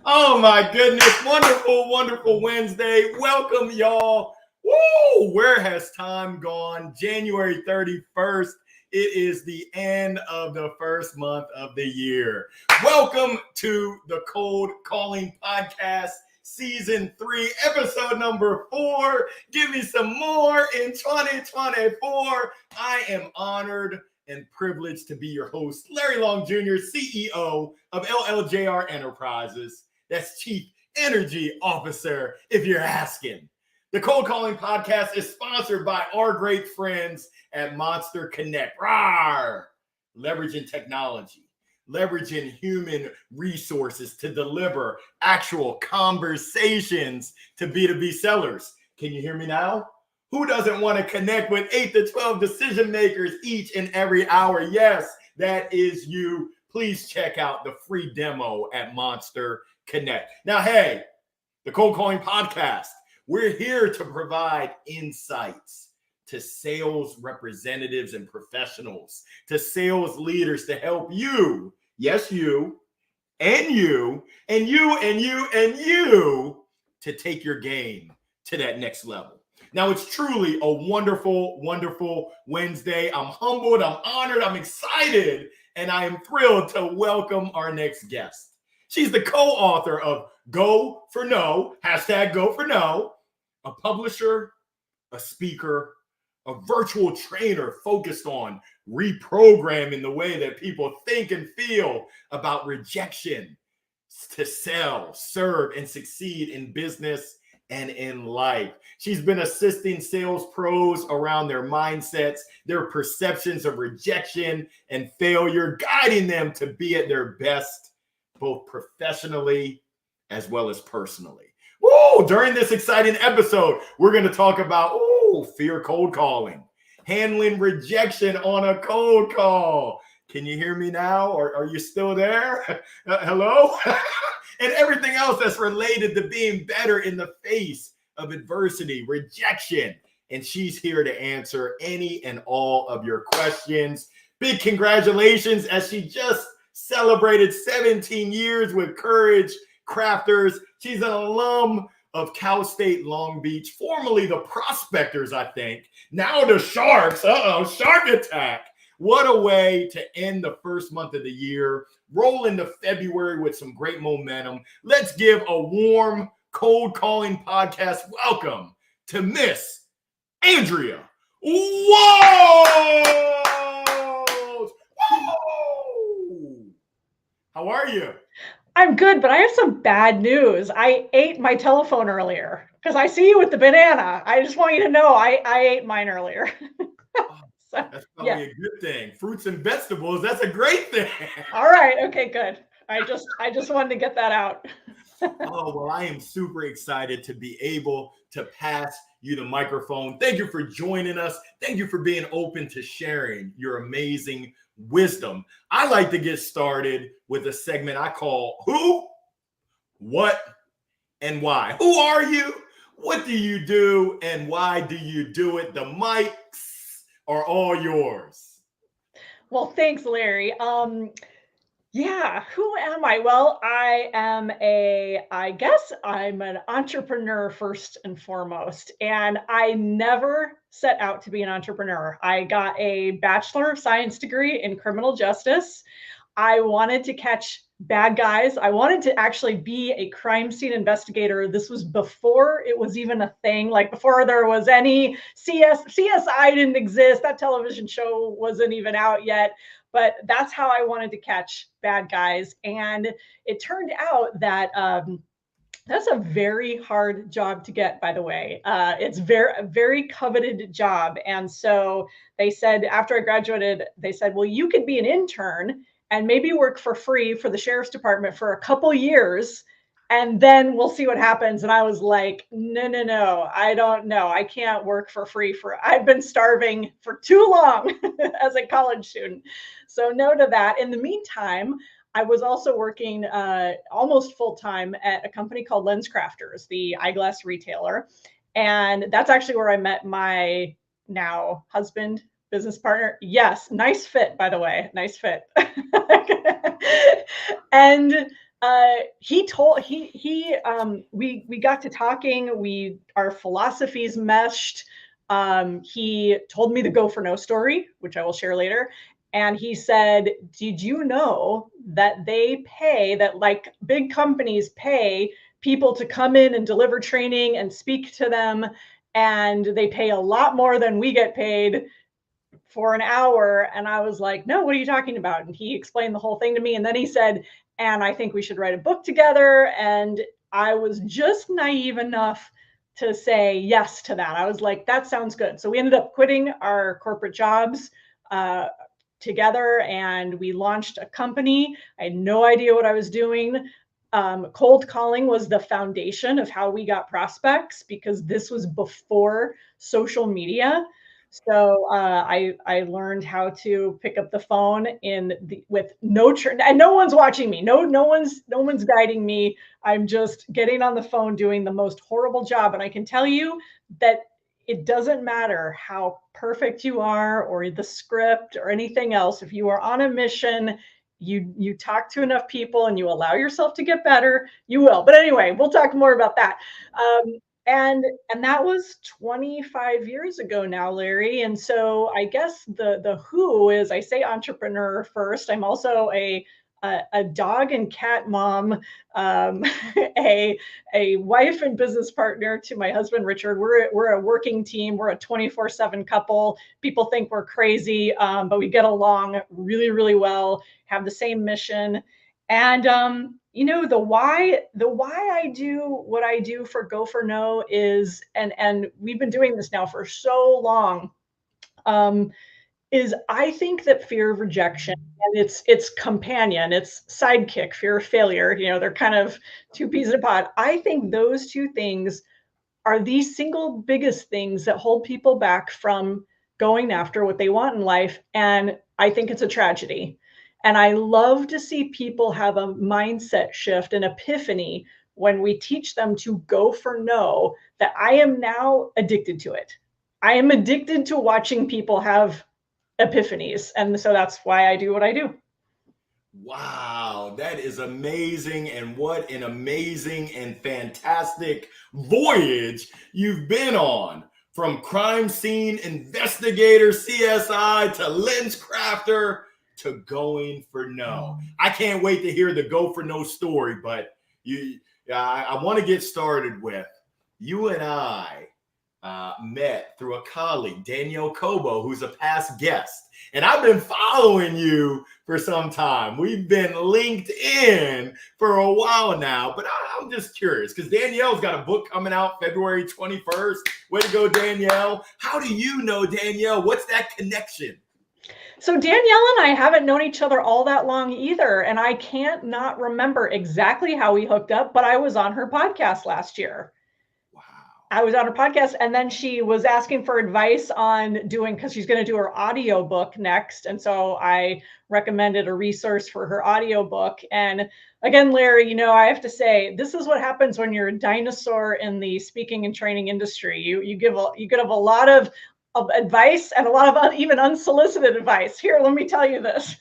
Oh my goodness. Wonderful, wonderful Wednesday. Welcome, y'all. Woo! Where has time gone? January 31st. It is the end of the first month of the year. Welcome to the Cold Calling Podcast, Season 3, Episode number 4. Give me some more in 2024. I am honored and privileged to be your host, Larry Long Jr., CEO of LLJR Enterprises. That's Chief Energy Officer, if you're asking. The Cold Calling Podcast is sponsored by our great friends at Monster Connect. Rawr! Leveraging technology, leveraging human resources to deliver actual conversations to B2B sellers. Can you hear me now? Who doesn't want to connect with 8 to 12 decision makers each and every hour? Yes, that is you. Please check out the free demo at Monster Connect. Now, hey, the Cold Calling Podcast, we're here to provide insights to sales representatives and professionals, to sales leaders to help you, yes, you, and you, and you, and you, and you, to take your game to that next level. Now, it's truly a wonderful, wonderful Wednesday. I'm humbled, I'm honored, I'm excited, and I am thrilled to welcome our next guest. She's the co-author of Go for No, hashtag Go for No, a publisher, a speaker, a virtual trainer focused on reprogramming the way that people think and feel about rejection to sell, serve, and succeed in business and in life. She's been assisting sales pros around their mindsets, their perceptions of rejection and failure, guiding them to be at their best, both professionally as well as personally. Woo! During this exciting episode, we're going to talk about fear cold calling, handling rejection on a cold call. Can you hear me now? Or are you still there? Hello? And everything else that's related to being better in the face of adversity, rejection. And she's here to answer any and all of your questions. Big congratulations, as she just celebrated 17 years with Courage Crafters. She's an alum of Cal State Long Beach, formerly the Prospectors, I think. Now the Sharks. Shark attack. What a way to end the first month of the year. Roll into February with some great momentum. Let's give a warm, cold calling podcast welcome to Miss Andrea Waltz. Woo! How are you? I'm good, but I have some bad news. I ate my telephone earlier because I see you with the banana. I just want you to know I ate mine earlier. So, that's probably a good thing. Fruits and vegetables, that's a great thing. All right. Okay, good. I just wanted to get that out. Oh, well, I am super excited to be able to pass you the microphone. Thank you for joining us. Thank you for being open to sharing your amazing wisdom. I like to get started with a segment I call Who, What, and Why. Who are you? What do you do? And why do you do it? The mics are all yours. Well, thanks, Larry. Yeah, who am I? Well, I guess I'm an entrepreneur first and foremost. And I never set out to be an entrepreneur. I got a Bachelor of Science degree in criminal justice. I wanted to catch bad guys. I wanted to actually be a crime scene investigator. This was before it was even a thing, like before there was any CSI didn't exist. That television show wasn't even out yet. But that's how I wanted to catch bad guys. And it turned out that that's a very hard job to get, by the way. It's a very coveted job. And so they said, after I graduated, they said, well, you could be an intern and maybe work for free for the sheriff's department for a couple years, and then we'll see what happens. And I was like, no, I don't know. I can't work for free I've been starving for too long as a college student. So no to that. In the meantime, I was also working almost full-time at a company called LensCrafters, the eyeglass retailer. And that's actually where I met my now husband, business partner. Yes, nice fit, by the way, nice fit. And We got to talking. Our philosophies meshed. He told me the go for no story, which I will share later. And he said, did you know that like big companies pay people to come in and deliver training and speak to them, and they pay a lot more than we get paid for an hour? And I was like, no, what are you talking about? And he explained the whole thing to me. And then he said, and I think we should write a book together. And I was just naive enough to say yes to that. I was like, that sounds good. So we ended up quitting our corporate jobs together, and we launched a company. I had no idea what I was doing. Cold calling was the foundation of how we got prospects, because this was before social media. So I learned how to pick up the phone with no and no one's watching me. No one's guiding me. I'm just getting on the phone doing the most horrible job. And I can tell you that it doesn't matter how perfect you are or the script or anything else. If you are on a mission, you talk to enough people and you allow yourself to get better, you will. But anyway, we'll talk more about that. And that was 25 years ago now, Larry. And so I guess the who is, I say entrepreneur first. I'm also a dog and cat mom, a wife and business partner to my husband Richard. We're a working team. We're a 24/7 couple. People think we're crazy, but we get along really, really well. Have the same mission. And the why I do what I do for Go for No is, and we've been doing this now for so long, is I think that fear of rejection and its companion, its sidekick, fear of failure, they're kind of two peas in a pod. I think those two things are the single biggest things that hold people back from going after what they want in life. And I think it's a tragedy. And I love to see people have a mindset shift, an epiphany, when we teach them to go for no, that I am now addicted to it. I am addicted to watching people have epiphanies. And so that's why I do what I do. Wow, that is amazing. And what an amazing and fantastic voyage you've been on. From crime scene investigator, CSI, to lens crafter, to going for no. I can't wait to hear the go for no story, but I want to get started with you and I met through a colleague, Danielle Cobo, who's a past guest. And I've been following you for some time. We've been linked in for a while now, but I'm just curious because Danielle's got a book coming out February 21st. Way to go, Danielle. How do you know Danielle? What's that connection? So Danielle and I haven't known each other all that long either. And I can't not remember exactly how we hooked up, but I was on her podcast last year. I was on her podcast, and then she was asking for advice on because she's going to do her audio book next. And so I recommended a resource for her audio book. And again, Larry, I have to say, this is what happens when you're a dinosaur in the speaking and training industry. You give a lot of advice and a lot of even unsolicited advice. Here, let me tell you this.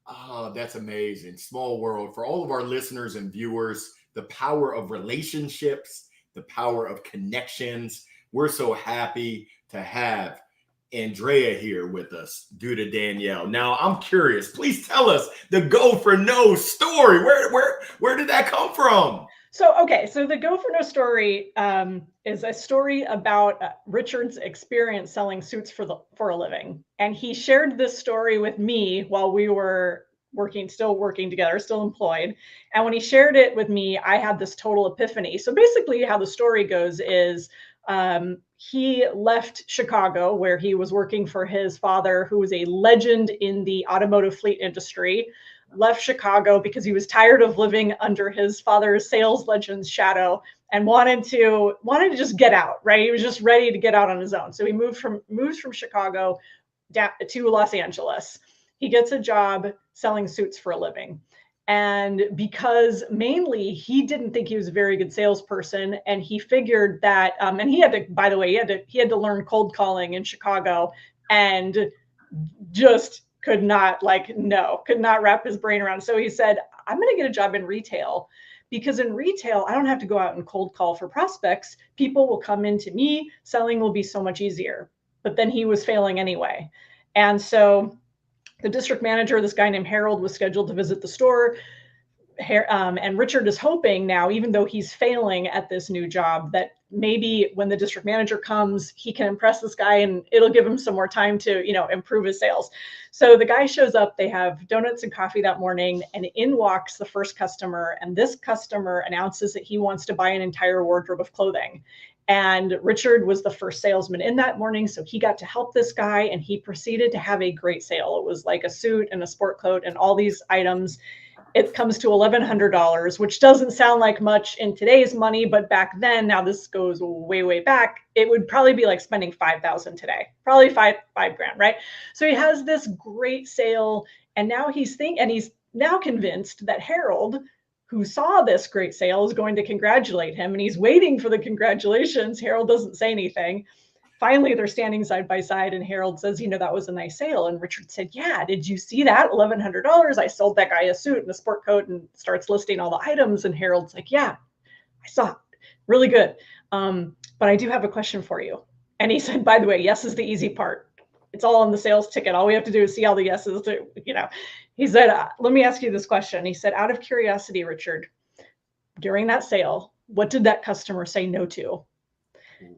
Oh, that's amazing. Small world. For all of our listeners and viewers, the power of relationships, the power of connections. We're so happy to have Andrea here with us due to Danielle. Now, I'm curious. Please tell us the Go for No story. Where did that come from? So the Go for No story is a story about Richard's experience selling suits for a living. And he shared this story with me while we were still working together, still employed. And when he shared it with me, I had this total epiphany. So basically how the story goes is he left Chicago, where he was working for his father, who was a legend in the automotive fleet industry, left Chicago because he was tired of living under his father's sales legend's shadow and wanted to just get out, right? He was just ready to get out on his own. So he moves from Chicago to Los Angeles. He gets a job selling suits for a living. And because mainly he didn't think he was a very good salesperson, and he figured that, and he had to, by the way, he had to learn cold calling in Chicago, and just could not wrap his brain around. So he said, I'm going to get a job in retail, because in retail, I don't have to go out and cold call for prospects. People will come into me. Selling will be so much easier. But then he was failing anyway. And so the district manager, this guy named Harold, was scheduled to visit the store. And Richard is hoping now, even though he's failing at this new job, that maybe when the district manager comes, he can impress this guy and it'll give him some more time to, improve his sales. So the guy shows up, they have donuts and coffee that morning, and in walks the first customer. And this customer announces that he wants to buy an entire wardrobe of clothing. And Richard was the first salesman in that morning, so he got to help this guy, and he proceeded to have a great sale. It was like a suit and a sport coat and all these items. It comes to $1,100, which doesn't sound like much in today's money, but back then, now this goes way, way back, it would probably be like spending $5,000 today, probably five grand, right? So he has this great sale, and now he's now convinced that Harold, who saw this great sale, is going to congratulate him, and he's waiting for the congratulations. Harold doesn't say anything. Finally, they're standing side by side, and Harold says, that was a nice sale. And Richard said, yeah, did you see that? $1,100. I sold that guy a suit and a sport coat, and starts listing all the items. And Harold's like, yeah, I saw it. Really good. But I do have a question for you. And he said, by the way, yes is the easy part. It's all on the sales ticket. All we have to do is see all the yeses. He said, let me ask you this question. He said, out of curiosity, Richard, during that sale, what did that customer say no to?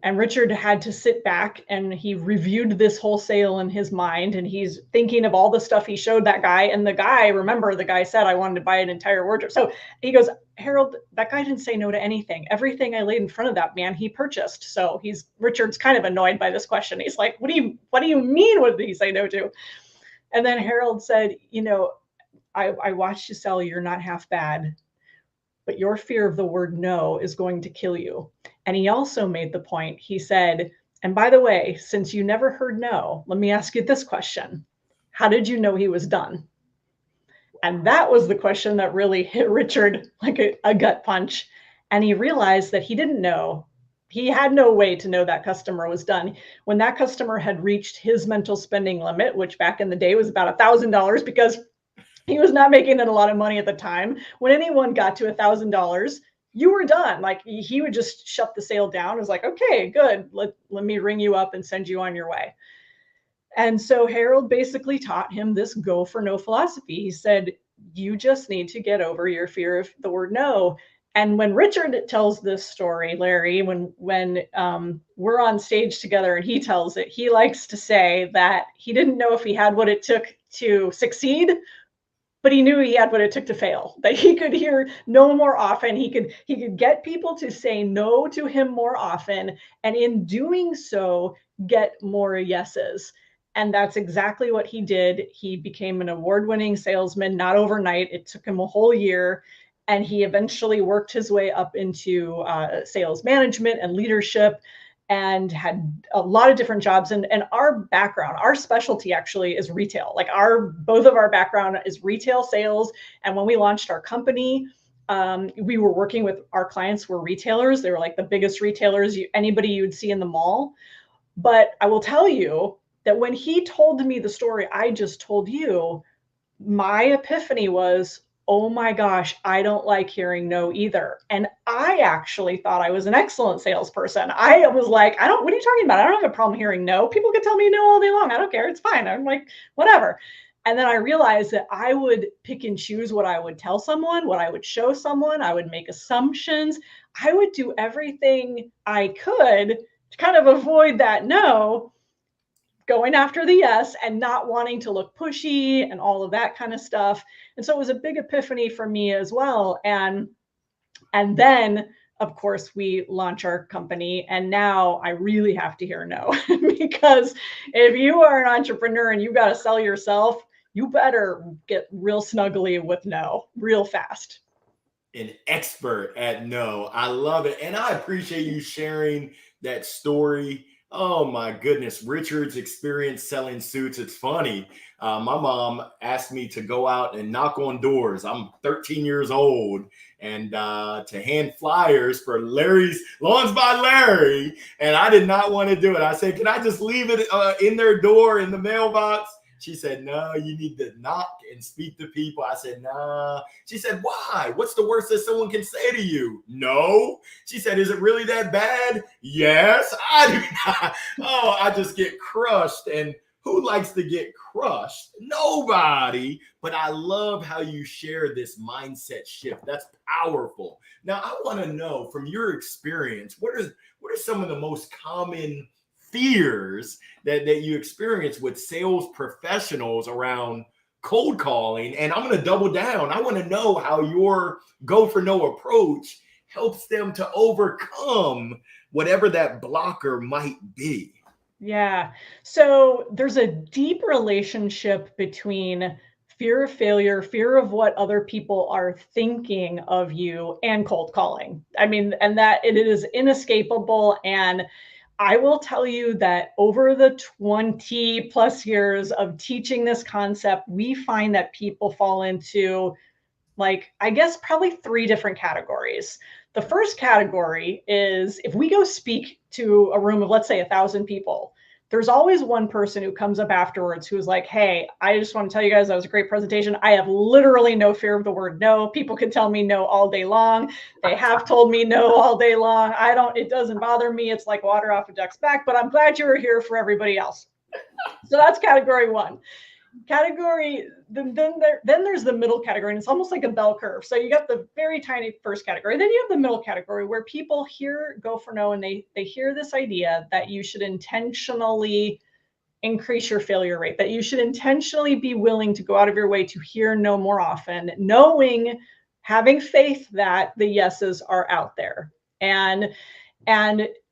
And Richard had to sit back, and he reviewed this whole sale in his mind, and he's thinking of all the stuff he showed that guy. And the guy said, I wanted to buy an entire wardrobe. So he goes, Harold, that guy didn't say no to anything. Everything I laid in front of that man, he purchased. So Richard's kind of annoyed by this question. He's like, what do you mean? What did he say no to? And then Harold said, I watched you sell. You're not half bad, but your fear of the word no is going to kill you. And he also made the point, he said, and by the way, since you never heard no, let me ask you this question. How did you know he was done? And that was the question that really hit Richard like a gut punch. And he realized that he didn't know. He had no way to know that customer was done. When that customer had reached his mental spending limit, which back in the day was about $1,000, because he was not making a lot of money at the time. When anyone got to $1,000, you were done. Like, he would just shut the sale down. It was like, okay, good. Let me ring you up and send you on your way. And so Harold basically taught him this go for no philosophy. He said, you just need to get over your fear of the word no. And when Richard tells this story, Larry, when we're on stage together and he tells it, he likes to say that he didn't know if he had what it took to succeed, but he knew he had what it took to fail, that he could hear no more often. He could get people to say no to him more often. And in doing so, get more yeses. And that's exactly what he did. He became an award-winning salesman, not overnight. It took him a whole year. And he eventually worked his way up into sales management and leadership, and had a lot of different jobs. And our background, our specialty actually is retail. Like both of our background is retail sales. And when we launched our company, we were working with, our clients were retailers. They were like the biggest retailers, anybody you'd see in the mall. But I will tell you that when he told me the story I just told you, my epiphany was, oh my gosh, I don't like hearing no either. And I actually thought I was an excellent salesperson. I was like, what are you talking about? I don't have a problem hearing no. People can tell me no all day long. I don't care. It's fine. I'm like, whatever. And then I realized that I would pick and choose what I would tell someone, what I would show someone. I would make assumptions. I would do everything I could to kind of avoid that no, going after the yes and not wanting to look pushy and all of that kind of stuff. And so it was a big epiphany for me as well. And then, of course, we launch our company. And now I really have to hear no, because if you are an entrepreneur and you got to sell yourself, you better get real snuggly with no real fast. An expert at no. I love it. And I appreciate you sharing that story. Oh my goodness, Richard's experience selling suits. It's funny. My mom asked me to go out and knock on doors. I'm 13 years old, and to hand flyers for Larry's Lawns by Larry. And I did not want to do it. I said, can I just leave it in their door in the mailbox? She said, no, you need to knock and speak to people. I said, nah. She said, why? What's the worst that someone can say to you? No. She said, is it really that bad? Yes. I do not. Oh, I just get crushed. And who likes to get crushed? Nobody. But I love how you share this mindset shift. That's powerful. Now, I want to know from your experience, what are some of the most common fears that you experience with sales professionals around cold calling? And I'm going to double down. I want to know how your go for no approach helps them to overcome whatever that blocker might be. Yeah. So there's a deep relationship between fear of failure, fear of what other people are thinking of you, and cold calling. I mean, and that it is inescapable. And I will tell you that over the 20 plus years of teaching this concept, we find that people fall into, like, I guess probably three different categories. The first category is if we go speak to a room of, let's say, 1,000 people, there's always one person who comes up afterwards who's like, hey, I just want to tell you guys that was a great presentation. I have literally no fear of the word no. People can tell me no all day long. They have told me no all day long. It doesn't bother me. It's like water off a duck's back, but I'm glad you were here for everybody else. So that's category one. Then there's the middle category, and it's almost like a bell curve. So you got the very tiny first category, then you have the middle category where people hear go for no, and they hear this idea that you should intentionally increase your failure rate, that you should intentionally be willing to go out of your way to hear no more often, having faith that the yeses are out there. And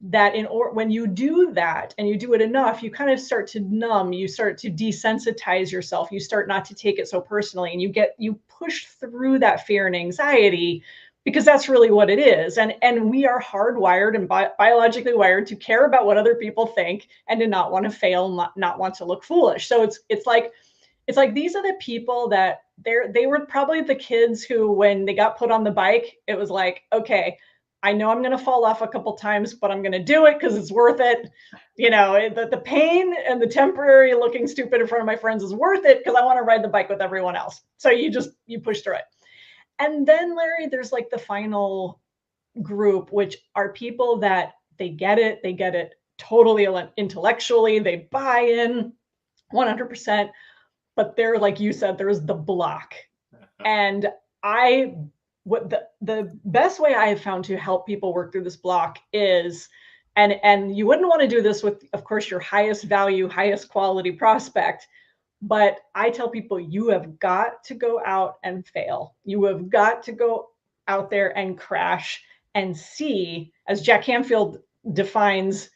that when you do that and you do it enough, you kind of start to numb, you start to desensitize yourself, you start not to take it so personally, and you push through that fear and anxiety, because that's really what it is. And we are hardwired and biologically wired to care about what other people think and to not want to fail, not want to look foolish. So it's like these are the people that they were probably the kids who, when they got put on the bike, it was like, okay, I know I'm going to fall off a couple times, but I'm going to do it because it's worth it. The pain and the temporary looking stupid in front of my friends is worth it because I want to ride the bike with everyone else. So you push through it. And then, Larry, there's like the final group, which are people that they get it totally intellectually, they buy in 100%, but they're, like you said, there's the block. And what the best way I have found to help people work through this block is, and you wouldn't want to do this with, of course, your highest value, highest quality prospect, but I tell people, you have got to go out and fail. You have got to go out there and crash and see, as Jack Canfield defines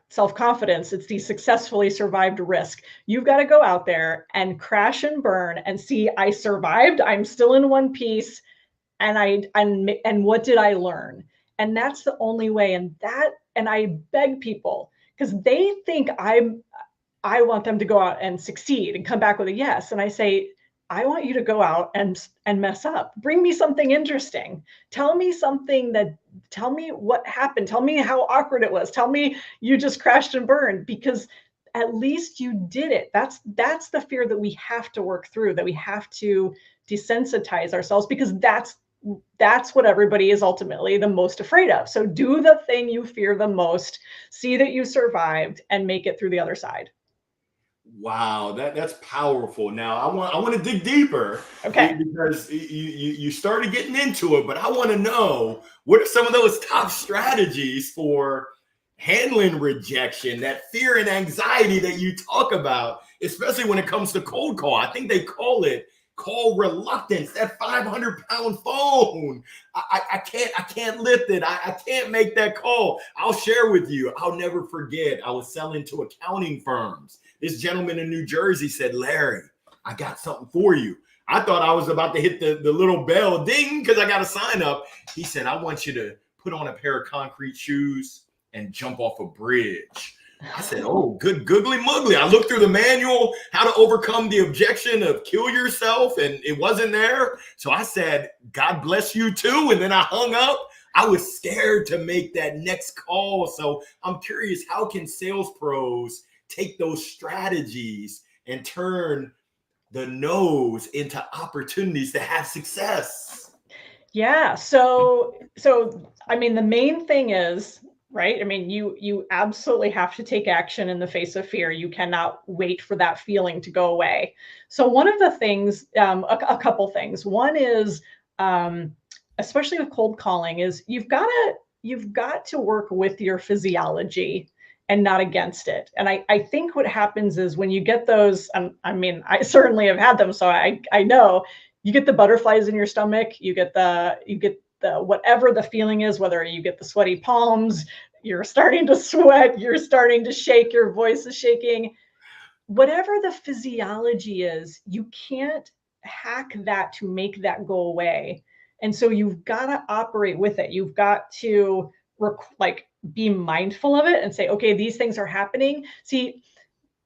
self-confidence, it's the successfully survived risk. You've got to go out there and crash and burn and see, I survived, I'm still in one piece, and what did I learn? And that's the only way. And I beg people, because they think I want them to go out and succeed and come back with a yes. And I say, I want you to go out and mess up. Bring me something interesting. Tell me what happened. Tell me how awkward it was. Tell me you just crashed and burned, because at least you did it. That's the fear that we have to work through, that we have to desensitize ourselves, because that's what everybody is ultimately the most afraid of. So do the thing you fear the most, see that you survived, and make it through the other side. Wow, that's powerful. Now I want to dig deeper, okay, because you started getting into it, but I want to know, what are some of those top strategies for handling rejection, that fear and anxiety that you talk about, especially when it comes to cold call? I think they call it call reluctance, that 500-pound phone. I can't lift it. I can't make that call. I'll share with you, I'll never forget, I was selling to accounting firms. This gentleman in New Jersey said, Larry, I got something for you. I thought I was about to hit the little bell ding because I got to sign up. He said, I want you to put on a pair of concrete shoes and jump off a bridge. I said, oh, good googly muggly. I looked through the manual, how to overcome the objection of kill yourself, and it wasn't there. So I said, God bless you too. And then I hung up. I was scared to make that next call. So I'm curious, how can sales pros take those strategies and turn the no's into opportunities to have success? Yeah. So I mean, the main thing is, right? I mean, you absolutely have to take action in the face of fear. You cannot wait for that feeling to go away. So one of the things, a couple things. One is, especially with cold calling, is you've got to work with your physiology and not against it. And I think what happens is when you get those, I mean, I certainly have had them, so I know you get the butterflies in your stomach, you get the whatever the feeling is, whether you get the sweaty palms, you're starting to sweat, you're starting to shake, your voice is shaking, whatever the physiology is, you can't hack that to make that go away. And so you've got to operate with it. You've got to like be mindful of it and say, okay, these things are happening. See,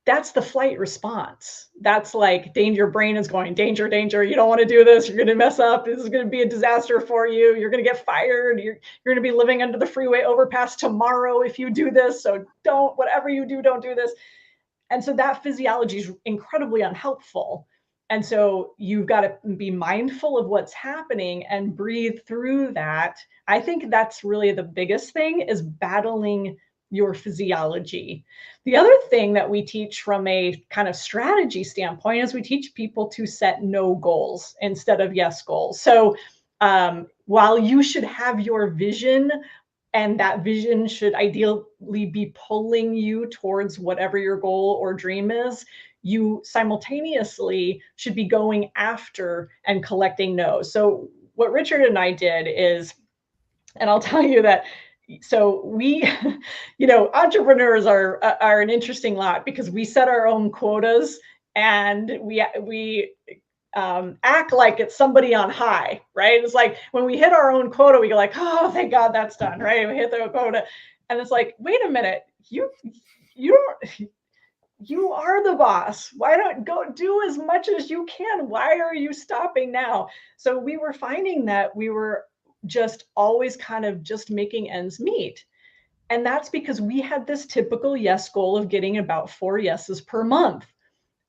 that's the flight response. That's like danger. Your brain is going, danger, danger. You don't want to do this. You're going to mess up. This is going to be a disaster for you. You're going to get fired. You're going to be living under the freeway overpass tomorrow if you do this. So don't, whatever you do, don't do this. And so that physiology is incredibly unhelpful. And so you've got to be mindful of what's happening and breathe through that. I think that's really the biggest thing, is battling your physiology. The other thing that we teach from a kind of strategy standpoint is we teach people to set no goals instead of yes goals. So while you should have your vision, and that vision should ideally be pulling you towards whatever your goal or dream is, you simultaneously should be going after and collecting no's. So what Richard and I did is, and I'll tell you that, so we, entrepreneurs are an interesting lot, because we set our own quotas, and we act like it's somebody on high, right? It's like when we hit our own quota, we go like, oh, thank God that's done, right? We hit the quota, and it's like, wait a minute, you are the boss. Why don't go do as much as you can? Why are you stopping now? So we were finding that we were just always kind of just making ends meet. And that's because we had this typical yes goal of getting about 4 yeses per month.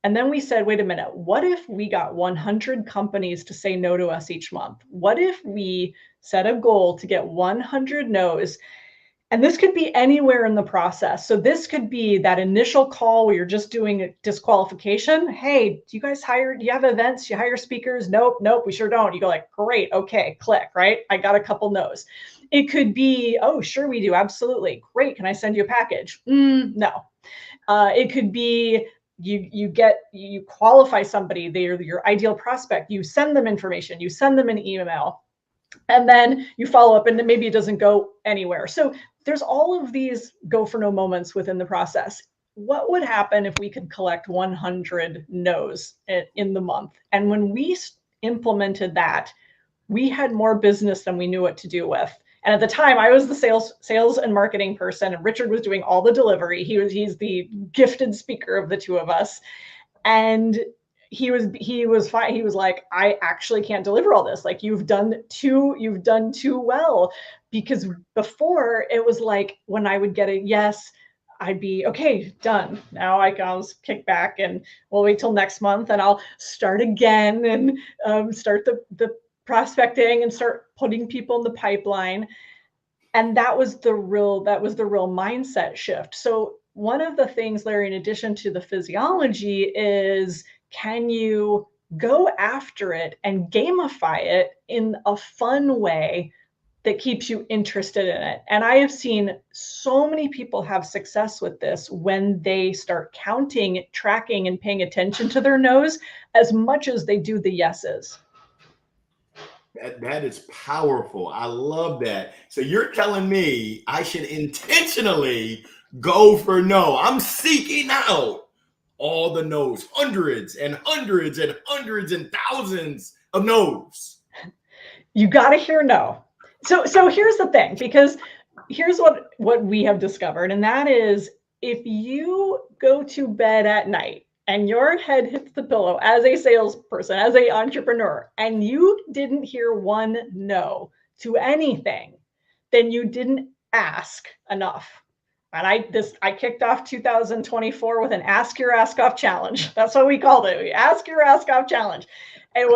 And then we said, wait a minute, what if we got 100 companies to say no to us each month? What if we set a goal to get 100 no's? And this could be anywhere in the process. So this could be that initial call where you're just doing a disqualification. Hey, do you guys hire, do you have events? You hire speakers? Nope, we sure don't. You go like, great, okay, click, right? I got a couple no's. It could be, oh, sure we do, absolutely. Great, can I send you a package? No. It could be, you qualify somebody, they're your ideal prospect. You send them information, you send them an email, and then you follow up, and then maybe it doesn't go anywhere. So there's all of these go for no moments within the process. What would happen if we could collect 100 no's in the month? And when we implemented that, we had more business than we knew what to do with. And at the time, I was the sales and marketing person, and Richard was doing all the delivery. He's the gifted speaker of the two of us. And he was fine. He was like, I actually can't deliver all this. Like, you've done too well. Because before, it was like when I would get a yes, I'd be okay, done. Now I can kick back and we'll wait till next month, and I'll start again and start the prospecting and start putting people in the pipeline. And that was the real mindset shift. So one of the things, Larry, in addition to the physiology, is can you go after it and gamify it in a fun way that keeps you interested in it? And I have seen so many people have success with this when they start counting, tracking, and paying attention to their no's as much as they do the yeses. That is powerful. I love that. So you're telling me I should intentionally go for no. I'm seeking out all the no's, hundreds and hundreds and hundreds and thousands of no's. You got to hear no. So here's the thing, because here's what we have discovered, and that is, if you go to bed at night and your head hits the pillow as a salesperson, as an entrepreneur, and you didn't hear one no to anything, then you didn't ask enough. And I kicked off 2024 with an ask your ask off challenge. That's what we called it. Ask your ask off challenge. It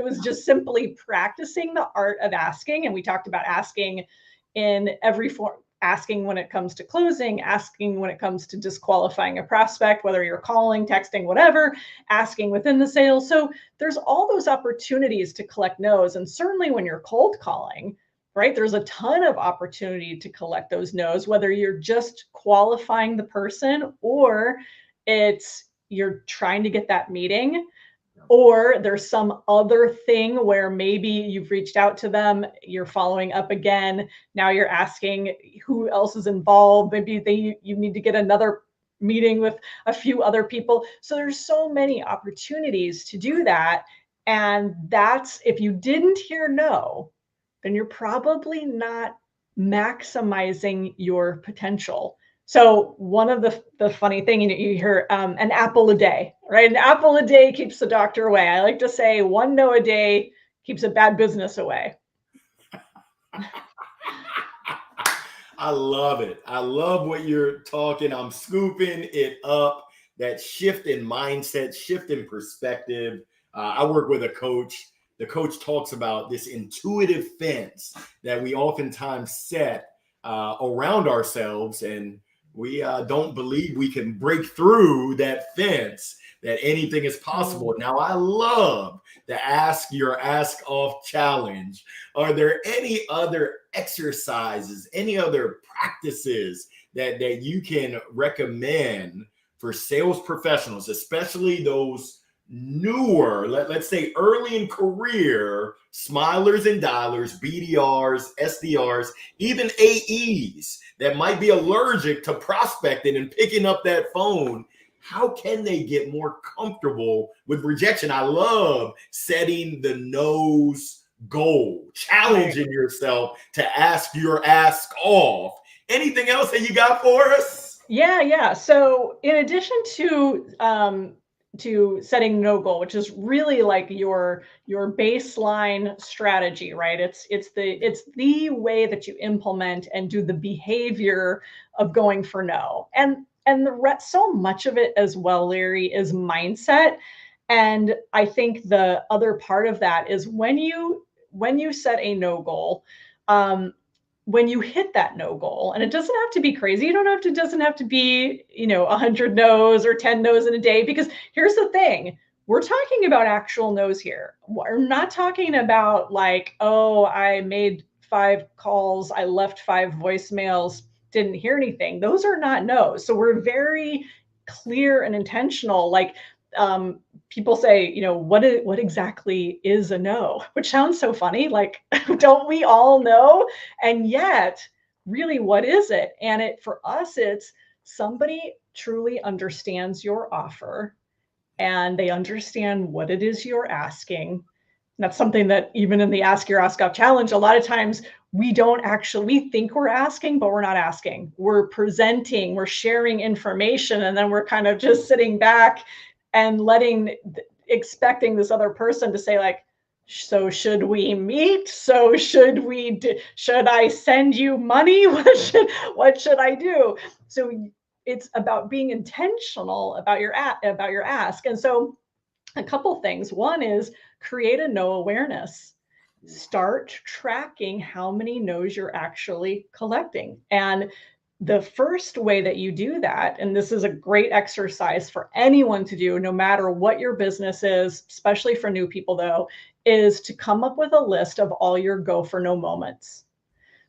was just simply practicing the art of asking. And we talked about asking in every form, asking when it comes to closing, asking when it comes to disqualifying a prospect, whether you're calling, texting, whatever, asking within the sales. So there's all those opportunities to collect no's. And certainly when you're cold calling, right, there's a ton of opportunity to collect those no's, whether you're just qualifying the person or you're trying to get that meeting, or there's some other thing where maybe you've reached out to them, you're following up again. Now you're asking who else is involved. Maybe you need to get another meeting with a few other people. So there's so many opportunities to do that. And that's, if you didn't hear no, then you're probably not maximizing your potential. So one of the funny thing, you hear an apple a day, right? An apple a day keeps the doctor away. I like to say one no a day keeps a bad business away. I love it. I love what you're talking. I'm scooping it up. That shift in mindset, shift in perspective. I work with a coach. The coach talks about this intuitive fence that we oftentimes set around ourselves, and we don't believe we can break through that fence, that anything is possible. Now, I love the Ask Your Ask Off challenge. Are there any other exercises, any other practices that you can recommend for sales professionals, especially those newer, let's say early in career, smilers and dialers, BDRs, SDRs, even AEs that might be allergic to prospecting and picking up that phone? How can they get more comfortable with rejection? I love setting the no's goal, challenging yourself to ask your ask off. Anything else that you got for us? Yeah. So in addition to setting no goal, which is really like your baseline strategy, right? It's the way that you implement and do the behavior of going for no. And so much of it as well, Larry, is mindset. And I think the other part of that is when you set a no goal, when you hit that no goal, and it doesn't have to be crazy. Doesn't have to be, 100 no's or 10 no's in a day, because here's the thing. We're talking about actual no's here. We're not talking about like, oh, I made 5 calls, I left 5 voicemails, didn't hear anything. Those are not no's. So we're very clear and intentional. Like, people say, what exactly is a no? Which sounds so funny. Like, don't we all know? And yet, really, what is it? And for us, it's somebody truly understands your offer and they understand what it is you're asking. And that's something that even in the Ask Your Ask Off challenge, a lot of times we think we're asking, but we're not asking. We're presenting, we're sharing information, and then we're kind of just sitting back and expecting this other person to say like, so should we meet? So should I send you money? What should I do? So it's about being intentional about your ask. And so a couple things. One is create a no awareness. Start tracking how many no's you're actually collecting. And the first way that you do that, and this is a great exercise for anyone to do, no matter what your business is, especially for new people though, is to come up with a list of all your go for no moments.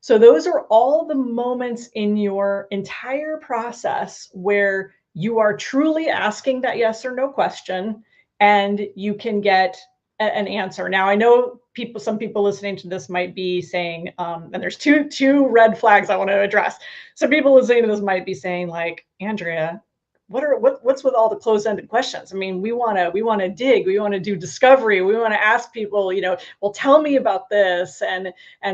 So those are all the moments in your entire process where you are truly asking that yes or no question, and you can get an answer. Now, I know some people listening to this might be saying, and there's two red flags I want to address. Some people listening to this might be saying, like, Andrea, what's with all the closed-ended questions? I mean, we want to dig, we want to do discovery, we want to ask people, well, tell me about this, and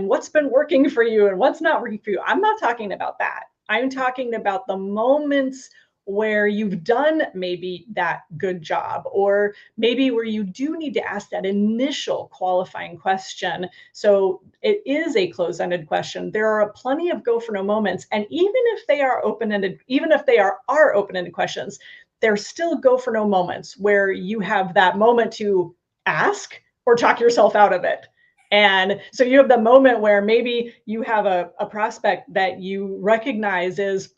what's been working for you and what's not working for you. I'm not talking about that. I'm talking about the moments where you've done maybe that good job, or maybe where you do need to ask that initial qualifying question. So it is a closed-ended question. There are plenty of go for no moments. And even if they are open-ended, even if they are open-ended questions, they're still go for no moments where you have that moment to ask or talk yourself out of it. And so you have the moment where maybe you have a prospect that you recognize is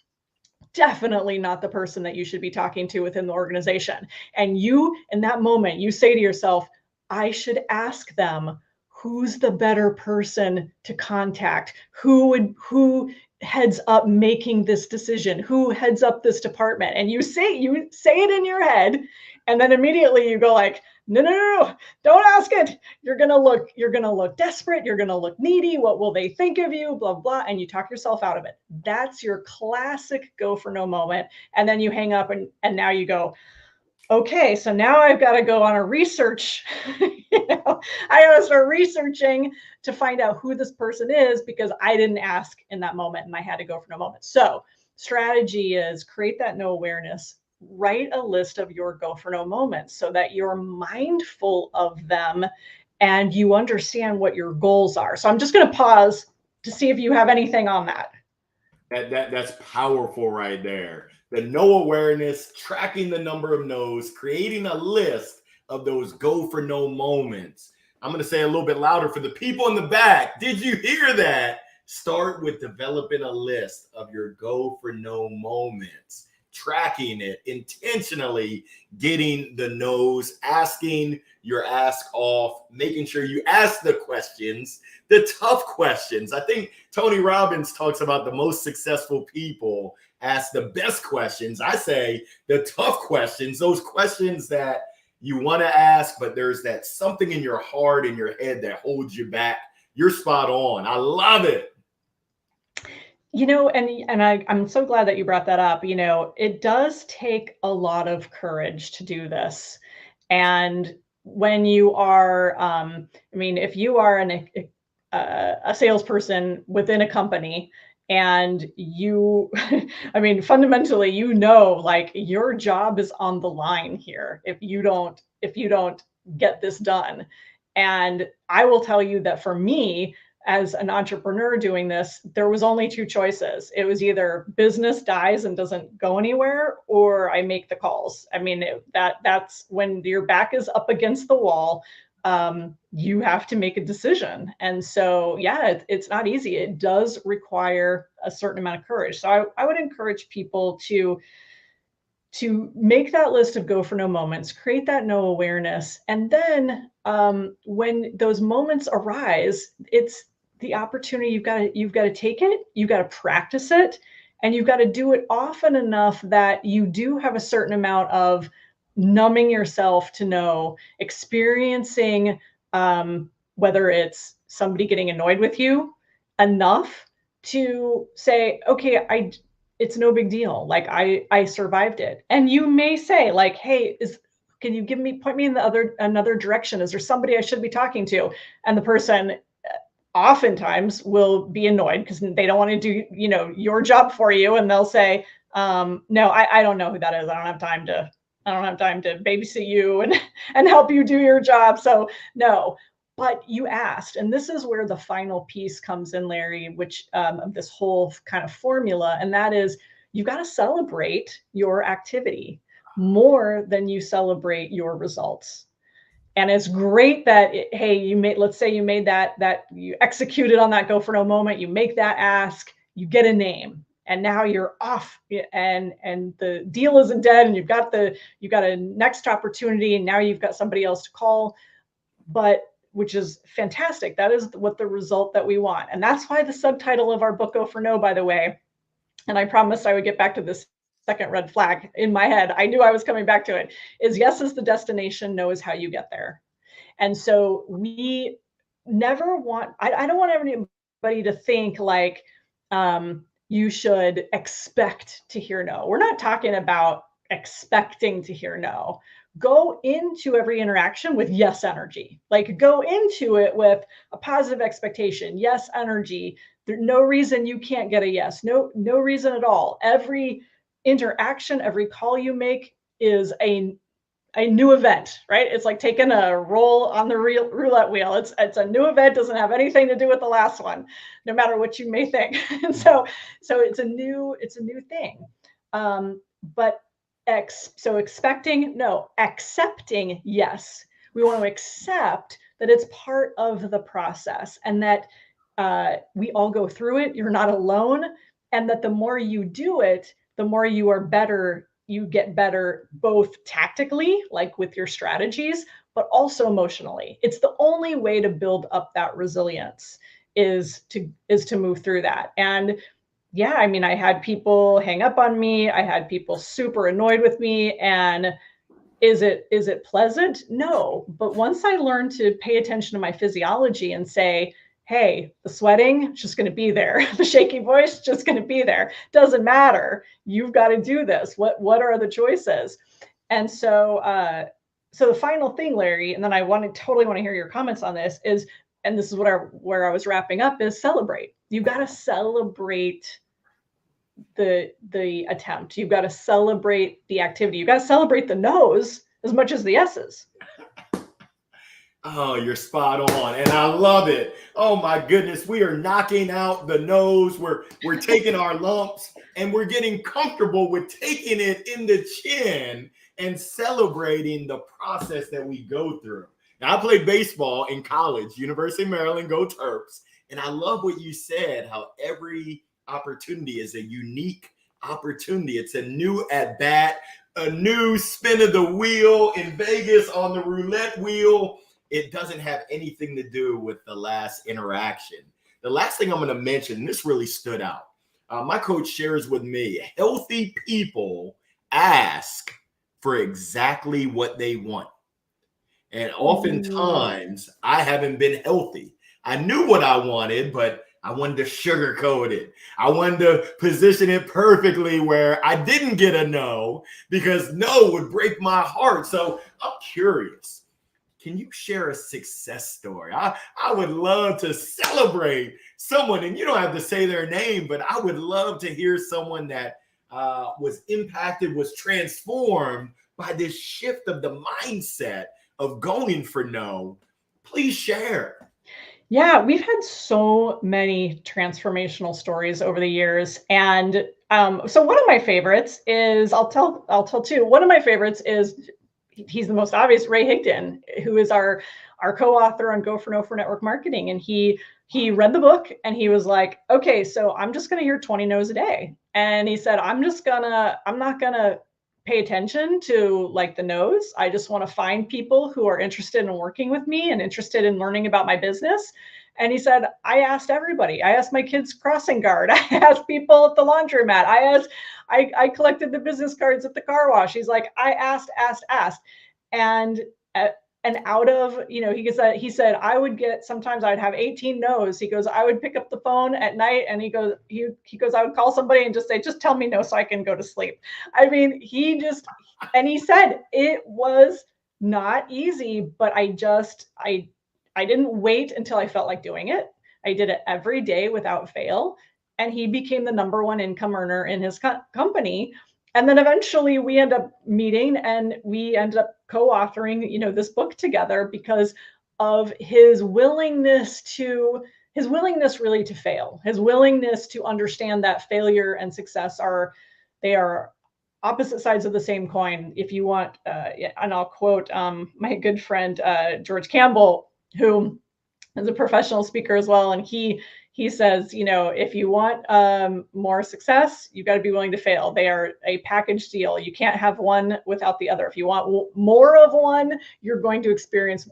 definitely not the person that you should be talking to within the organization. And you, in that moment, you say to yourself, I should ask them who's the better person to contact, who heads up making this decision, who heads up this department. And you say it in your head, and then immediately you go like, no, don't ask it. You're gonna look desperate, you're gonna look needy, what will they think of you, blah, blah, and you talk yourself out of it. That's your classic go for no moment. And then you hang up and now you go, okay, so now I've got to go on a research. I got to start researching to find out who this person is because I didn't ask in that moment and I had to go for no moment. So strategy is create that no awareness, write a list of your go for no moments so that you're mindful of them and you understand what your goals are. So I'm just going to pause to see if you have anything on that. That's powerful right there. The no awareness, tracking the number of no's, creating a list of those go for no moments. I'm going to say a little bit louder for the people in the back. Did you hear that? Start with developing a list of your go for no moments, tracking it, intentionally getting the no's, asking your ask off, making sure you ask the questions, the tough questions. I think Tony Robbins talks about the most successful people ask the best questions. I say the tough questions, those questions that you want to ask, but there's that something in your heart, in your head that holds you back. You're spot on. I love it. And I'm so glad that you brought that up. It does take a lot of courage to do this. And when you are, if you are a salesperson within a company and you, fundamentally, like your job is on the line here if you don't get this done. And I will tell you that for me, as an entrepreneur doing this, there was only two choices. It was either business dies and doesn't go anywhere, or I make the calls. That's when your back is up against the wall. You have to make a decision. And so, yeah, it's not easy. It does require a certain amount of courage. So I would encourage people to make that list of go for no moments, create that no awareness. And then when those moments arise, it's the opportunity. You've got to take it, you've got to practice it, and you've got to do it often enough that you do have a certain amount of numbing yourself to know, experiencing whether it's somebody getting annoyed with you enough to say, okay, it's no big deal. Like I survived it. And you may say like, hey, can you point me in another direction? Is there somebody I should be talking to? And the person oftentimes will be annoyed because they don't want to do, your job for you. And they'll say, no, I don't know who that is. I don't have time to babysit you and help you do your job. So no. But you asked, and this is where the final piece comes in, Larry, which of this whole kind of formula, and that is you've got to celebrate your activity more than you celebrate your results. And it's great that, let's say you made that you executed on that go for no moment, you make that ask, you get a name, and now you're off, and the deal isn't dead, and you've got a next opportunity, and now you've got somebody else to call, which is fantastic. That is what the result that we want. And that's why the subtitle of our book, Go for No, by the way, and I promised I would get back to this second red flag in my head. I knew I was coming back to it, is yes is the destination, no is how you get there. And so we never want, I don't want everybody to think like you should expect to hear no. We're not talking about expecting to hear no. Go into every interaction with yes energy. Like go into it with a positive expectation, yes energy. There's no reason you can't get a yes. No reason at all. Every interaction, every call you make is a new event, right? It's like taking a roll on the roulette wheel. It's a new event, doesn't have anything to do with the last one, no matter what you may think. And so it's a new thing. But expecting, no, accepting, yes. We want to accept that it's part of the process, and that we all go through it. You're not alone, and that the more you do it, the more you are better. You get better both tactically, like with your strategies, but also emotionally. It's the only way to build up that resilience is to move through that. And yeah, I mean, I had people hang up on me. I had people super annoyed with me. And is it pleasant? No. But once I learned to pay attention to my physiology and say, hey, the sweating, just going to be there. The shaky voice, just going to be there. Doesn't matter. You've got to do this. What are the choices? And so, so the final thing, Larry, and then I totally want to hear your comments on this is, and this is where I was wrapping up, is celebrate. You've got to celebrate the attempt. You've got to celebrate the activity. You've got to celebrate the no's as much as the yeses. Oh, you're spot on, and I love it. Oh my goodness, we are knocking out the nose. We're taking our lumps, and we're getting comfortable with taking it in the chin and celebrating the process that we go through. Now, I played baseball in college, University of Maryland, go Terps, and I love what you said, how every opportunity is a unique opportunity. It's a new at bat, a new spin of the wheel in Vegas on the roulette wheel. It doesn't have anything to do with the last interaction. The last thing I'm going to mention, this really stood out. My coach shares with me, healthy people ask for exactly what they want. And oftentimes, I haven't been healthy. I knew what I wanted, but I wanted to sugarcoat it. I wanted to position it perfectly where I didn't get a no, because no would break my heart. So I'm curious. Can you share a success story? I would love to celebrate someone, and you don't have to say their name, but I would love to hear someone that was impacted, was transformed by this shift of the mindset of going for no. Please share. Yeah, we've had so many transformational stories over the years. And so one of my favorites is, I'll tell two. One of my favorites is, he's the most obvious, Ray Higdon, who is our co-author on Go for No for Network Marketing. And he read the book and he was like, okay, so I'm just going to hear 20 no's a day. And he said, I'm not going to pay attention to like the no's. I just want to find people who are interested in working with me and interested in learning about my business. And he said, I asked everybody. I asked my kids' crossing guard. I asked people at the laundromat. I collected the business cards at the car wash. He's like, I asked. And out of, he said, I would get, sometimes I'd have 18 no's. He goes, I would pick up the phone at night and he goes, I would call somebody and just say, just tell me no so I can go to sleep. I mean, and he said it was not easy, but I didn't wait until I felt like doing it. I did it every day without fail. And he became the number one income earner in his company. And then eventually we end up meeting and we ended up co-authoring, this book together because of his willingness really to fail, his willingness to understand that failure and success are opposite sides of the same coin. If you want, and I'll quote my good friend, George Campbell, who is a professional speaker as well. And he says, if you want more success, you've got to be willing to fail. They are a package deal. You can't have one without the other. If you want more of one, you're going to experience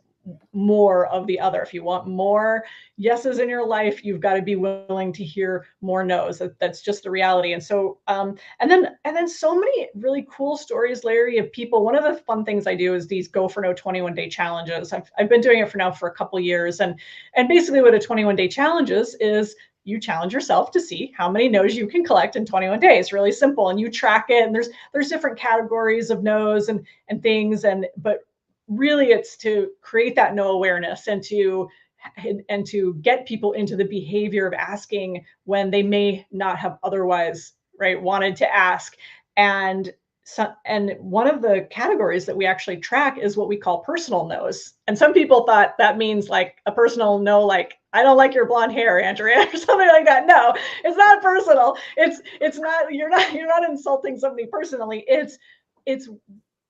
more of the other. If you want more yeses in your life, you've got to be willing to hear more no's. That's just the reality. And so, and then so many really cool stories, Larry, of people. One of the fun things I do is these Go for No 21-day challenges. I've been doing it for now for a couple of years. And basically what a 21-day challenge is you challenge yourself to see how many no's you can collect in 21 days. Really simple. And you track it. And there's different categories of no's and things. But really it's to create that no awareness and to get people into the behavior of asking when they may not have otherwise, right, wanted to ask. And and one of the categories that we actually track is what we call personal no's. And some people thought that means like a personal no, like, I don't like your blonde hair, Andrea, or something like that. No, it's not personal. It's not, you're not insulting somebody personally. It's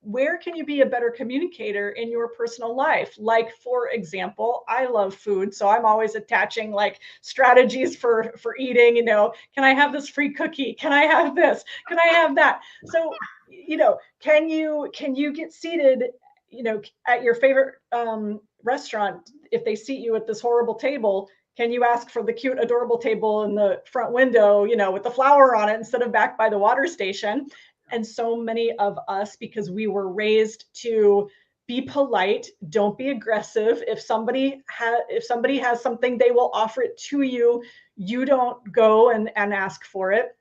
where can you be a better communicator in your personal life? Like, for example, I love food, so I'm always attaching like strategies for eating. Can I have this free cookie? Can I have this? Can I have that? So, can you get seated, at your favorite restaurant? If they seat you at this horrible table, can you ask for the cute, adorable table in the front window, with the flower on it instead of back by the water station? And so many of us, because we were raised to be polite, don't be aggressive. If somebody has something, they will offer it to you. You don't go and ask for it.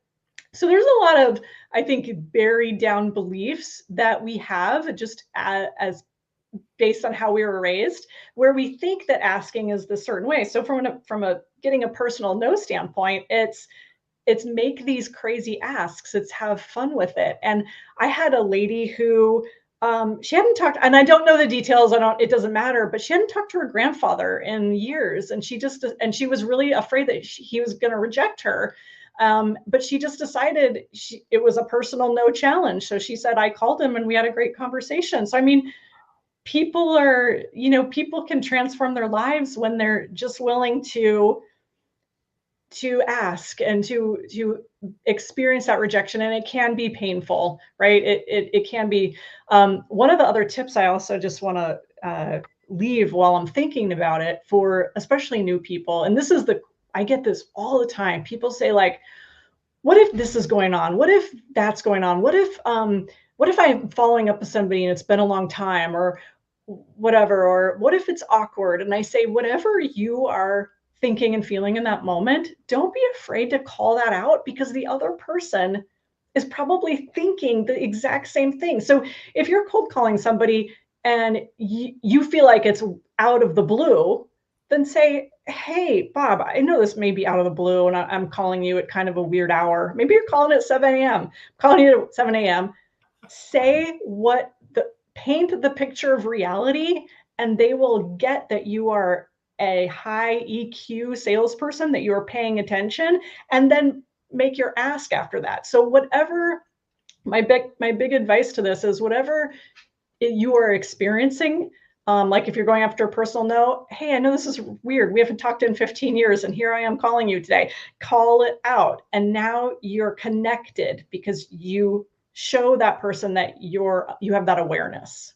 So there's a lot of, I think, buried down beliefs that we have just as based on how we were raised, where we think that asking is the certain way. So from a getting a personal no standpoint, it's make these crazy asks. It's have fun with it. And I had a lady who she hadn't talked, and I don't know the details. It doesn't matter, but she hadn't talked to her grandfather in years. And she was really afraid that he was going to reject her. But she just decided it was a personal no challenge. So she said, I called him and we had a great conversation. So, I mean, people can transform their lives when they're just willing to ask and to experience that rejection. And it can be painful, right? It can be. One of the other tips I also just want to leave while I'm thinking about it, for especially new people, and I get this all the time. People say, like, what if this is going on? What if that's going on? What if I'm following up with somebody and it's been a long time, or whatever, or what if it's awkward? And I say, whatever you are thinking and feeling in that moment, don't be afraid to call that out, because the other person is probably thinking the exact same thing. So if you're cold calling somebody and you feel like it's out of the blue, then say, hey, Bob, I know this may be out of the blue and I'm calling you at kind of a weird hour. Maybe you're calling at 7 a.m. I'm calling you at 7 a.m. Say paint the picture of reality, and they will get that you are a high EQ salesperson, that you are paying attention, and then make your ask after that. So whatever, my big advice to this is, whatever you are experiencing, like if you're going after a personal no, hey, I know this is weird. We haven't talked in 15 years and here I am calling you today. Call it out. And now you're connected because you show that person that you have that awareness.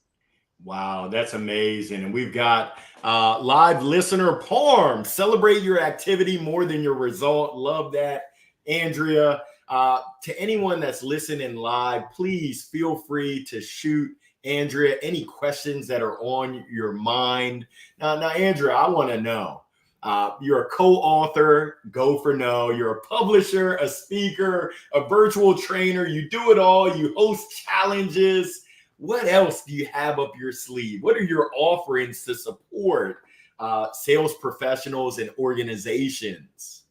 Wow, that's amazing. And we've got live listener Parm. Celebrate your activity more than your result. Love that, Andrea. To anyone that's listening live, please feel free to shoot Andrea any questions that are on your mind. Now, Andrea, I want to know. You're a co-author, Go for No. You're a publisher, a speaker, a virtual trainer. You do it all. You host challenges. What else do you have up your sleeve? What are your offerings to support sales professionals and organizations?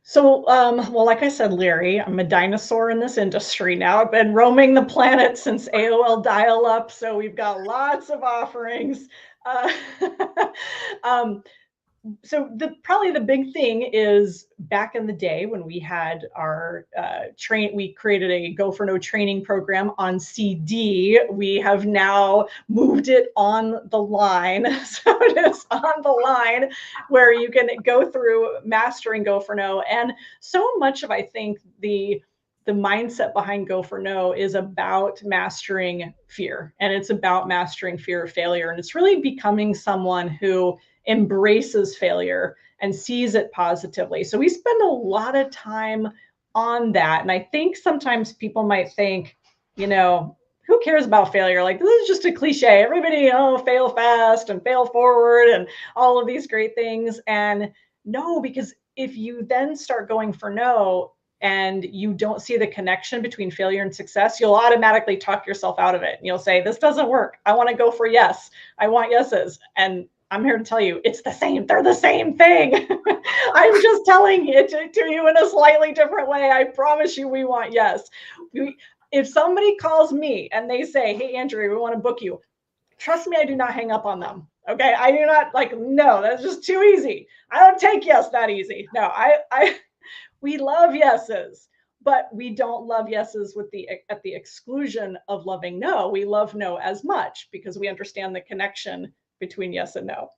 So, well, like I said, Larry, I'm a dinosaur in this industry now. I've been roaming the planet since AOL dial-up, so we've got lots of offerings. So probably the big thing is, back in the day when we had our we created a Go for No training program on CD. We have now moved it on the line. So it is on the line, where you can go through mastering Go for No. And so much of, I think, the mindset behind Go for No is about mastering fear, and it's about mastering fear of failure. And it's really becoming someone who embraces failure and sees it positively. So we spend a lot of time on that. And I think sometimes people might think, who cares about failure? Like, this is just a cliche. Everybody, fail fast and fail forward and all of these great things. And no, because if you then start going for no, and you don't see the connection between failure and success, you'll automatically talk yourself out of it. And you'll say, this doesn't work. I want to go for yes. I want yeses. And I'm here to tell you, it's the same. They're the same thing. I'm just telling it to you in a slightly different way. I promise you, we want yes. if somebody calls me and they say, hey, Andrea, we want to book you, trust me, I do not hang up on them. Okay. I do not like, no, that's just too easy. I don't take yes that easy. No, we love yeses, but we don't love yeses at the exclusion of loving no. We love no as much because we understand the connection between yes and no.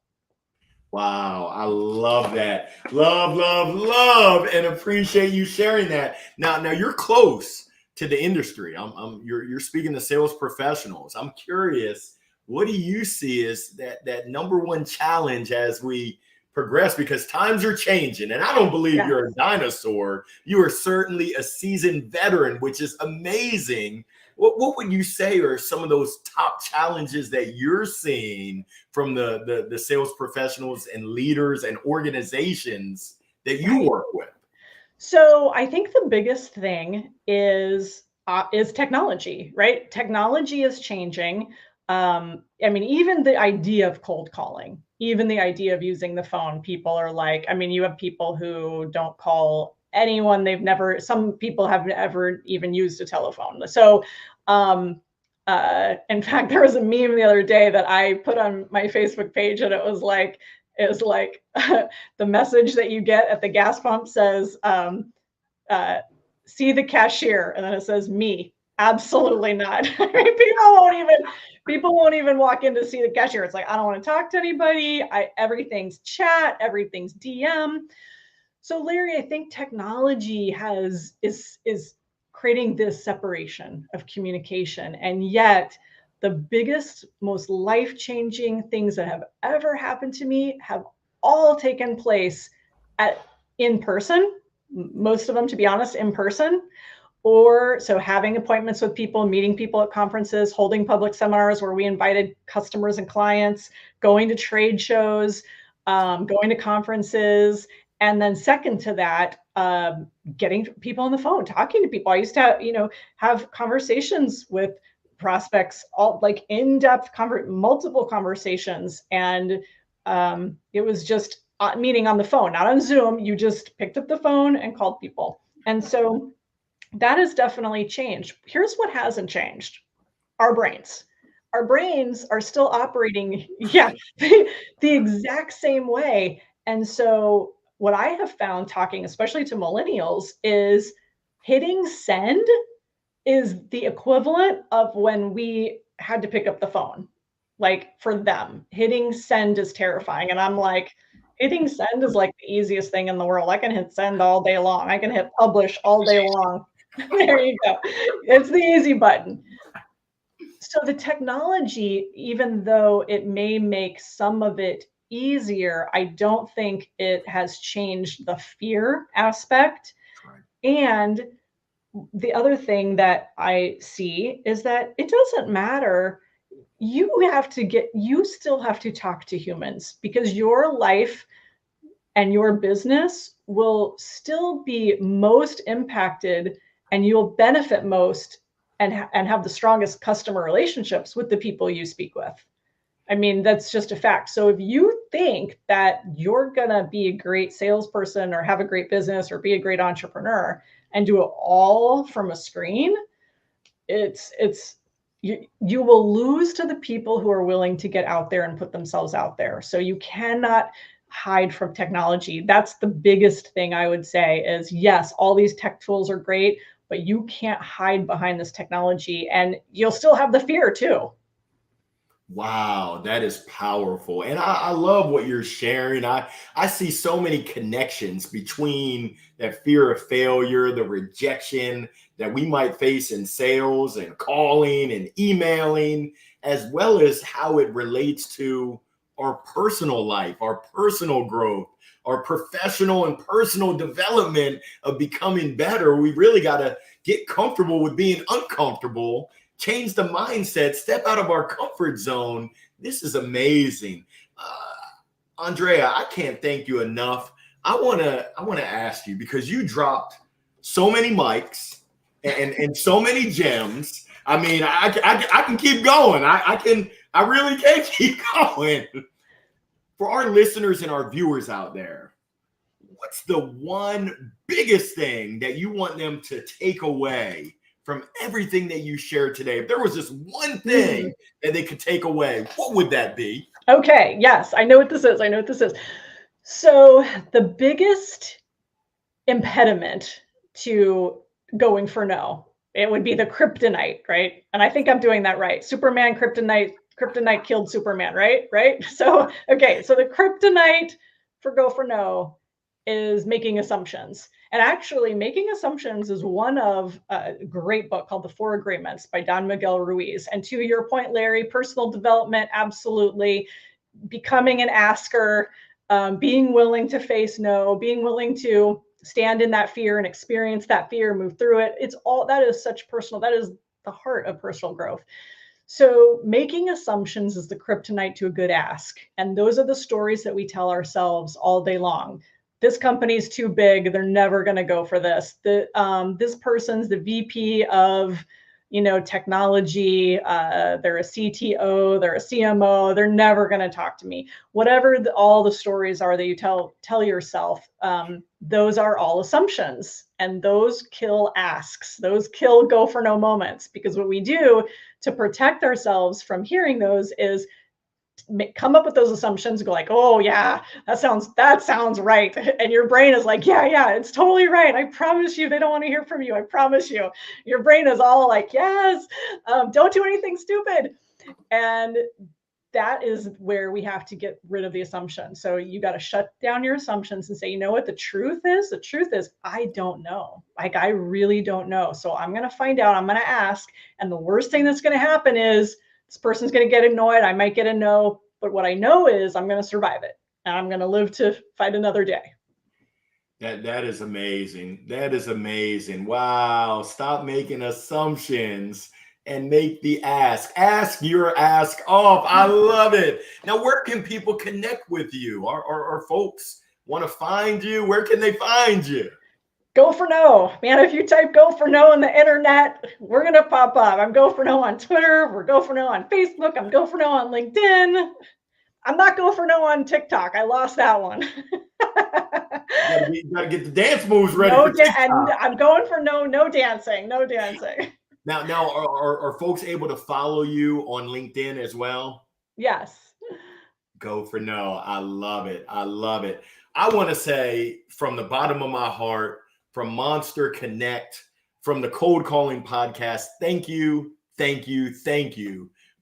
Wow, I love that. Love, love, love, and appreciate you sharing that. Now you're close to the industry. You're speaking to sales professionals. I'm curious, what do you see as that number one challenge as we progress? Because times are changing, and I don't believe Yeah. you're a dinosaur. You are certainly a seasoned veteran, which is amazing. What would you say are some of those top challenges that you're seeing from the sales professionals and leaders and organizations that you Right. work with? So I think the biggest thing is technology, right? Technology is changing. I mean, even the idea of cold calling, even the idea of using the phone, people are like, I mean, you have people who don't call anyone they've never, some people have never even used a telephone. So, in fact, there was a meme the other day that I put on my Facebook page, and it was like the message that you get at the gas pump says, uh, see the cashier, and then it says me. Absolutely not. I mean, people won't even walk in to see the cashier. It's like, I don't want to talk to anybody. Everything's chat, everything's DM. So Larry, I think technology is creating this separation of communication, and yet the biggest, most life-changing things that have ever happened to me have all taken place in person. Most of them, to be honest, in person. Or so having appointments with people, meeting people at conferences, holding public seminars where we invited customers and clients, going to trade shows, going to conferences. And then second to that, getting people on the phone, talking to people. I used to, have conversations with prospects, all like in-depth, multiple conversations. And it was just meeting on the phone, not on Zoom. You just picked up the phone and called people. And so that has definitely changed. Here's what hasn't changed: our brains. Our brains are still operating, yeah, the exact same way. And so, what I have found talking, especially to millennials, is hitting send is the equivalent of when we had to pick up the phone. Like for them, hitting send is terrifying. And I'm like, hitting send is like the easiest thing in the world. I can hit send all day long. I can hit publish all day long. There you go. It's the easy button. So the technology, even though it may make some of it easier, I don't think it has changed the fear aspect. Right. And the other thing that I see is that it doesn't matter. You still have to talk to humans, because your life and your business will still be most impacted, and you'll benefit most and have the strongest customer relationships with the people you speak with. I mean, that's just a fact. So if you think that you're going to be a great salesperson or have a great business or be a great entrepreneur and do it all from a screen, you will lose to the people who are willing to get out there and put themselves out there. So you cannot hide from technology. That's the biggest thing I would say is, yes, all these tech tools are great, but you can't hide behind this technology, and you'll still have the fear too. Wow, that is powerful. And I love what you're sharing. I see so many connections between that fear of failure, the rejection that we might face in sales and calling and emailing, as well as how it relates to our personal life, our personal growth, our professional and personal development of becoming better. We really got to get comfortable with being uncomfortable, change the mindset, step out of our comfort zone. This is amazing. Andrea, I can't thank you enough. I want to ask you, because you dropped so many mics and so many gems. I mean, I can keep going. I really can keep going. For our listeners and our viewers out there, what's the one biggest thing that you want them to take away from everything that you shared today, if there was just one thing that they could take away, what would that be? Okay. Yes, I know what this is. I know what this is. So the biggest impediment to going for no, it would be the kryptonite, right? And I think I'm doing that right. Superman, kryptonite killed Superman, right? Right. So, okay. So the kryptonite for go for no is making assumptions. And actually, making assumptions is one of a great book called The Four Agreements by Don Miguel Ruiz. And to your point, Larry, personal development, absolutely. Becoming an asker, being willing to face no, being willing to stand in that fear and experience that fear, move through it. It's all that is such personal. That is the heart of personal growth. So making assumptions is the kryptonite to a good ask. And those are the stories that we tell ourselves all day long. This company's too big. They're never going to go for this. This person's the VP of, technology. They're a CTO. They're a CMO. They're never going to talk to me. Whatever all the stories are that you tell yourself, those are all assumptions, and those kill asks. Those kill go for no moments, because what we do to protect ourselves from hearing those is come up with those assumptions, go like, oh yeah, that sounds right. And your brain is like, yeah, it's totally right. I promise you, they don't want to hear from you. I promise you. Your brain is all like, yes, don't do anything stupid. And that is where we have to get rid of the assumption. So you got to shut down your assumptions and say, you know what the truth is? The truth is, I don't know. Like, I really don't know. So I'm going to find out. I'm going to ask. And the worst thing that's going to happen is this person's going to get annoyed. I might get a no. But what I know is I'm going to survive it. And I'm going to live to fight another day. That is amazing. That is amazing. Wow. Stop making assumptions and make the ask. Ask your ask off. I love it. Now, where can people connect with you? Or folks want to find you? Where can they find you? Go for no. Man, if you type go for no on the internet, we're going to pop up. I'm go for no on Twitter. We're go for no on Facebook. I'm go for no on LinkedIn. I'm not go for no on TikTok. I lost that one. You gotta get the dance moves ready. And I'm going for no dancing. No dancing. Now, are folks able to follow you on LinkedIn as well? Yes. Go for no. I love it. I love it. I want to say from the bottom of my heart, from Monster Connect, from the Cold Calling Podcast, thank you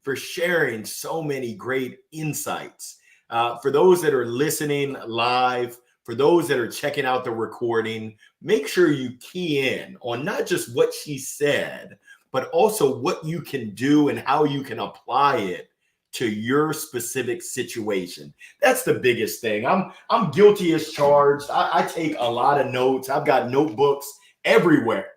for sharing so many great insights. For those that are listening live, for those that are checking out the recording, make sure you key in on not just what she said, but also what you can do and how you can apply it to your specific situation. That's the biggest thing. I'm guilty as charged. I take a lot of notes. I've got notebooks everywhere.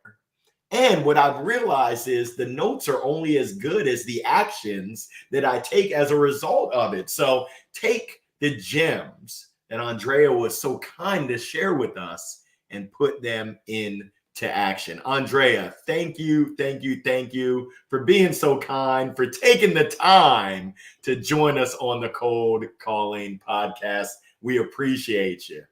And what I've realized is the notes are only as good as the actions that I take as a result of it. So take the gems that Andrea was so kind to share with us and put them into action. Andrea, thank you for being so kind, for taking the time to join us on the Cold Calling Podcast. We appreciate you.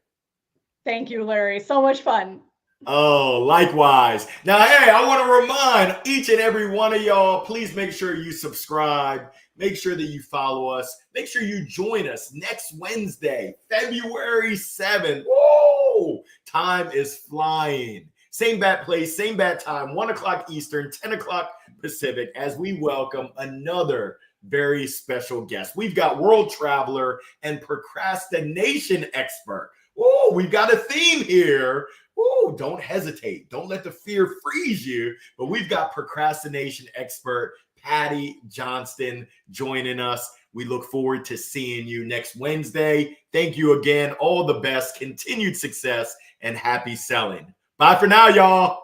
Thank you, Larry. So much fun. Oh, likewise. Now, hey, I want to remind each and every one of y'all, please make sure you subscribe. Make sure that you follow us. Make sure you join us next Wednesday, February 7th. Whoa! Time is flying. Same bat place, same bat time, 1 o'clock Eastern, 10 o'clock Pacific, as we welcome another very special guest. We've got world traveler and procrastination expert. Oh, we've got a theme here. Oh, don't hesitate. Don't let the fear freeze you. But we've got procrastination expert Patty Johnston joining us. We look forward to seeing you next Wednesday. Thank you again. All the best, continued success, and happy selling. Bye for now, y'all.